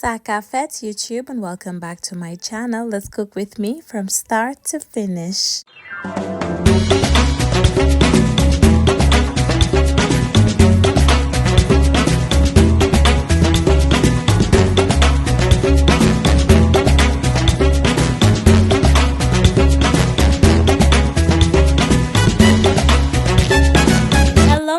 Sakafet YouTube, and welcome back to my channel. Let's cook with me from start to finish.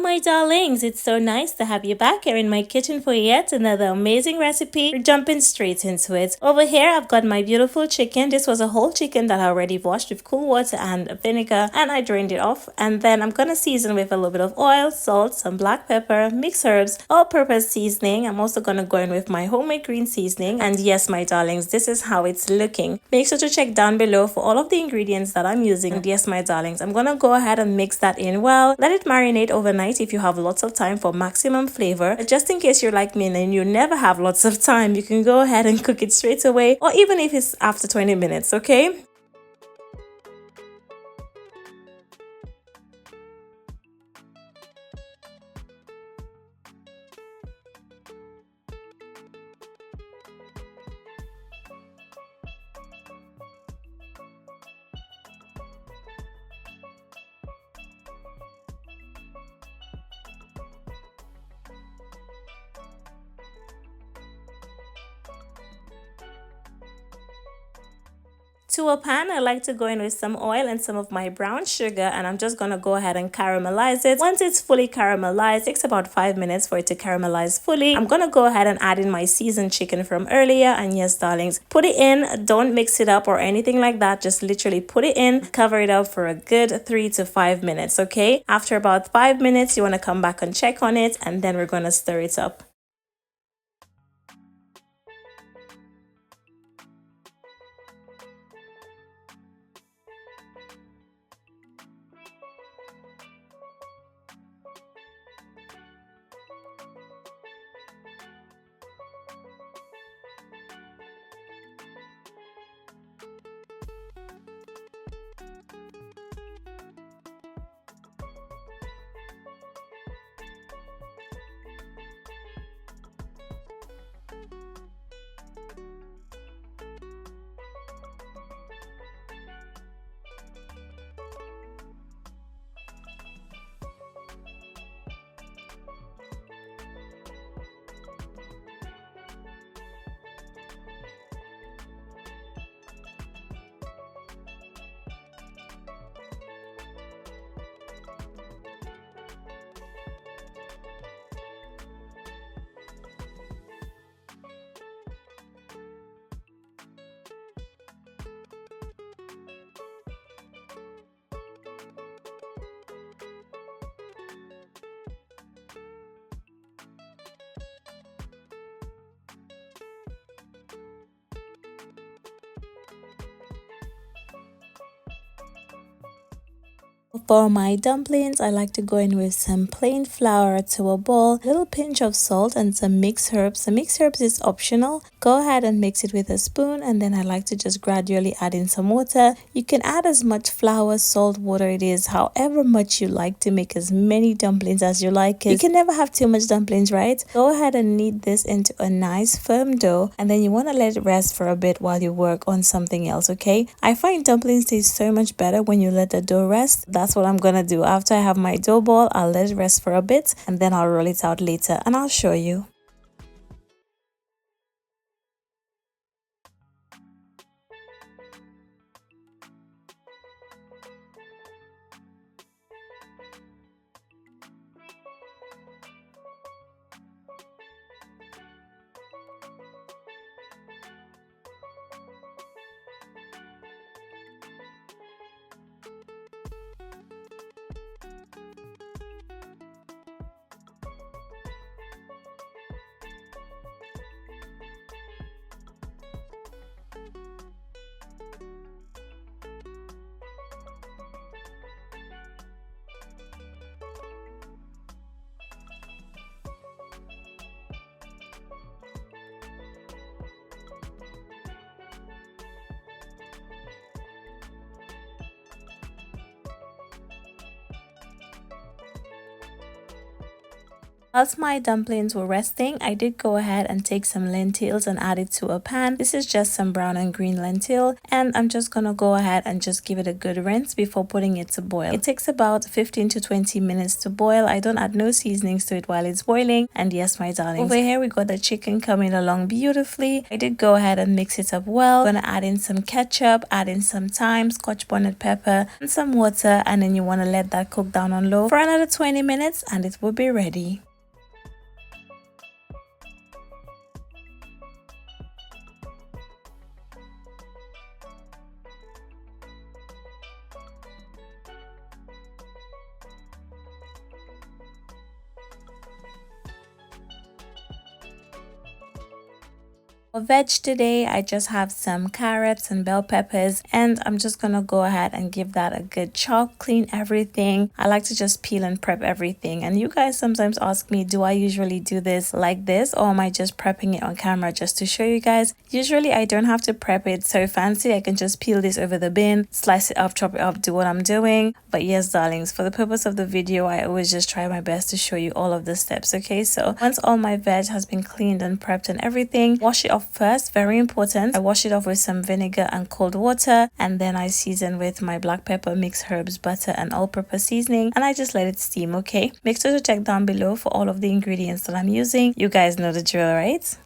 My darlings, it's so nice to have you back here in my kitchen for yet another amazing recipe. We're jumping straight into it. Over here I've got my beautiful chicken. This was a whole chicken that I already washed with cool water and vinegar, and I drained it off. And then I'm gonna season with a little bit of oil, salt, some black pepper, mixed herbs, all-purpose seasoning. I'm also gonna go in with my homemade green seasoning. And yes, my darlings, this is how it's looking. Make sure to check down below for all of the ingredients that I'm using. And yes, my darlings, I'm gonna go ahead and mix that in well. Let it marinate overnight if you have lots of time for maximum flavor. Just in case you're like me and you never have lots of time, you can go ahead and cook it straight away, or even if it's after 20 minutes, okay? To a pan, I like to go in with some oil and some of my brown sugar, and I'm just gonna go ahead and caramelize it. Once it's fully caramelized, it takes about 5 minutes for it to caramelize fully. I'm gonna go ahead and add in my seasoned chicken from earlier, and yes, darlings, put it in. Don't mix it up or anything like that. Just literally put it in, cover it up for a good 3 to 5 minutes, okay? After about 5 minutes, you wanna come back and check on it, and then we're gonna stir it up. For my dumplings, I like to go in with some plain flour to a bowl, a little pinch of salt, and some mixed herbs. The mixed herbs is optional. Go ahead and mix it with a spoon, and then I like to just gradually add in some water. You can add as much flour, salt, water it is, however much you like to make as many dumplings as you like it. You can never have too much dumplings, right? Go ahead and knead this into a nice firm dough, and then you want to let it rest for a bit while you work on something else, okay? I find dumplings taste so much better when you let the dough rest. That's what I'm gonna do. After I have my dough ball, I'll let it rest for a bit, and then I'll roll it out later and I'll show you. Whilst my dumplings were resting, I did go ahead and take some lentils and add it to a pan. This is just some brown and green lentil, and I'm just gonna go ahead and just give it a good rinse before putting it to boil. It takes about 15 to 20 minutes to boil. I don't add no seasonings to it while it's boiling. And yes, my darlings, over here we got the chicken coming along beautifully. I did go ahead and mix it up well. I'm gonna add in some ketchup, add in some thyme, scotch bonnet pepper, and some water, and then you want to let that cook down on low for another 20 minutes and it will be ready. For veg today, I just have some carrots and bell peppers, and I'm just gonna go ahead and give that a good chop, clean everything. I like to just peel and prep everything, and you guys sometimes ask me, do I usually do this like this, or am I just prepping it on camera just to show you guys? Usually I don't have to prep it so fancy. I can just peel this over the bin, slice it up, chop it up, do what I'm doing. But yes, darlings, for the purpose of the video, I always just try my best to show you all of the steps. Okay, so once all my veg has been cleaned and prepped and everything, wash it off first. Very important. I wash it off with some vinegar and cold water, and then I season with my black pepper, mixed herbs, butter, and all-purpose seasoning, and I just let it steam. Okay, make sure to check down below for all of the ingredients that I'm using. You guys know the drill, right?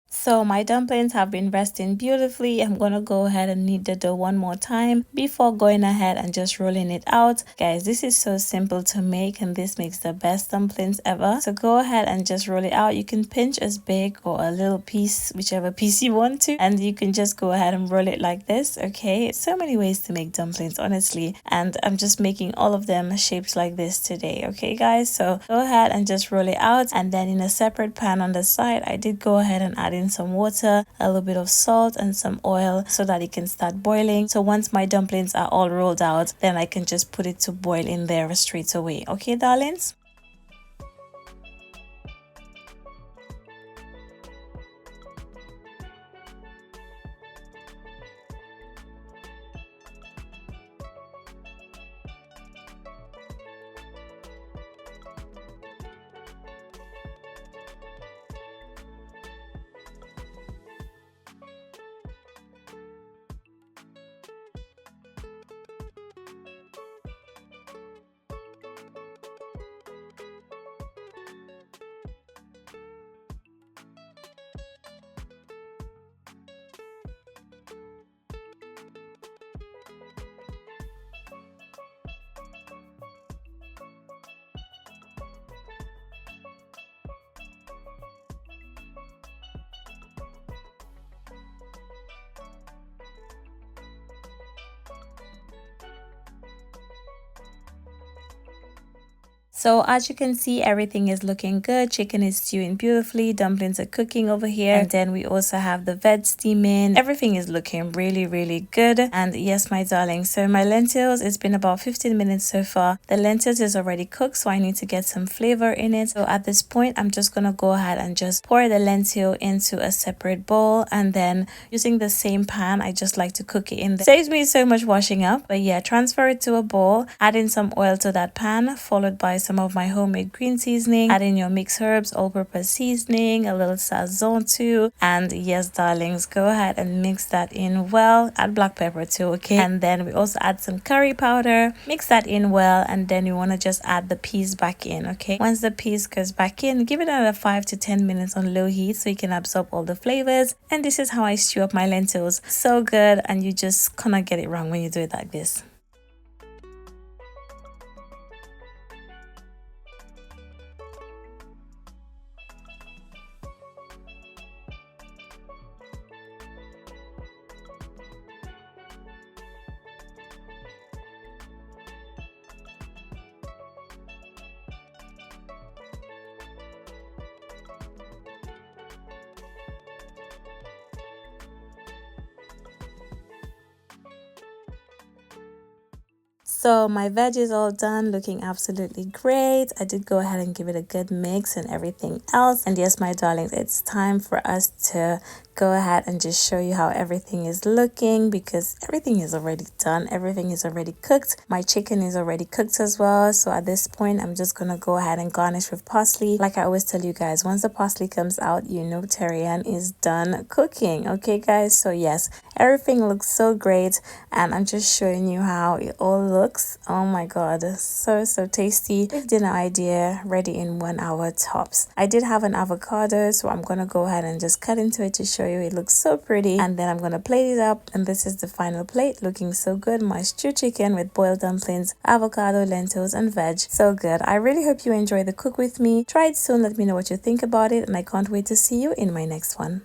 So my dumplings have been resting beautifully. I'm gonna go ahead and knead the dough one more time before going ahead and just rolling it out. Guys, this is so simple to make, and this makes the best dumplings ever. So go ahead and just roll it out. You can pinch as big or a little piece, whichever piece you want to, and you can just go ahead and roll it like this. Okay, so many ways to make dumplings, honestly, and I'm just making all of them shaped like this today. Okay guys, so go ahead and just roll it out, and then in a separate pan on the side, I did go ahead and add in some water, a little bit of salt, and some oil so that it can start boiling. So once my dumplings are all rolled out, then I can just put it to boil in there straight away. Okay darlings? So as you can see, everything is looking good. Chicken is stewing beautifully. Dumplings are cooking over here. And then we also have the veg steaming. Everything is looking really, really good. And yes, my darling, so my lentils, it's been about 15 minutes so far. The lentils is already cooked, so I need to get some flavor in it. So at this point, I'm just gonna go ahead and just pour the lentil into a separate bowl. And then using the same pan, I just like to cook it in there. Saves me so much washing up. But yeah, transfer it to a bowl, add in some oil to that pan, followed by some of my homemade green seasoning, add in your mixed herbs, all-purpose seasoning, a little Sazon too, and yes darlings, go ahead and mix that in well. Add black pepper too, okay? And then we also add some curry powder, mix that in well, and then you want to just add the peas back in, okay? Once the peas goes back in, give it another 5 to 10 minutes on low heat so you can absorb all the flavors. And this is how I stew up my lentils. So good, and you just cannot get it wrong when you do it like this. So my veg is all done, looking absolutely great. I did go ahead and give it a good mix and everything else. And yes, my darlings, it's time for us to go ahead and just show you how everything is looking, because everything is already done. Everything is already cooked. My chicken is already cooked as well. So at this point, I'm just gonna go ahead and garnish with parsley. Like I always tell you guys, once the parsley comes out, you know TERRI-ANN is done cooking. Okay guys, so yes, everything looks so great, and I'm just showing you how it all looks. Oh my god, so tasty. Quick dinner idea, ready in 1 hour tops. I did have an avocado, so I'm gonna go ahead and just cut into it to show you. It looks so pretty, and then I'm gonna plate it up, and this is the final plate, looking so good. My stewed chicken with boiled dumplings, avocado, lentils, and veg. So good. I really hope you enjoy the cook with me. Try it soon, let me know what you think about it, and I can't wait to see you in my next one.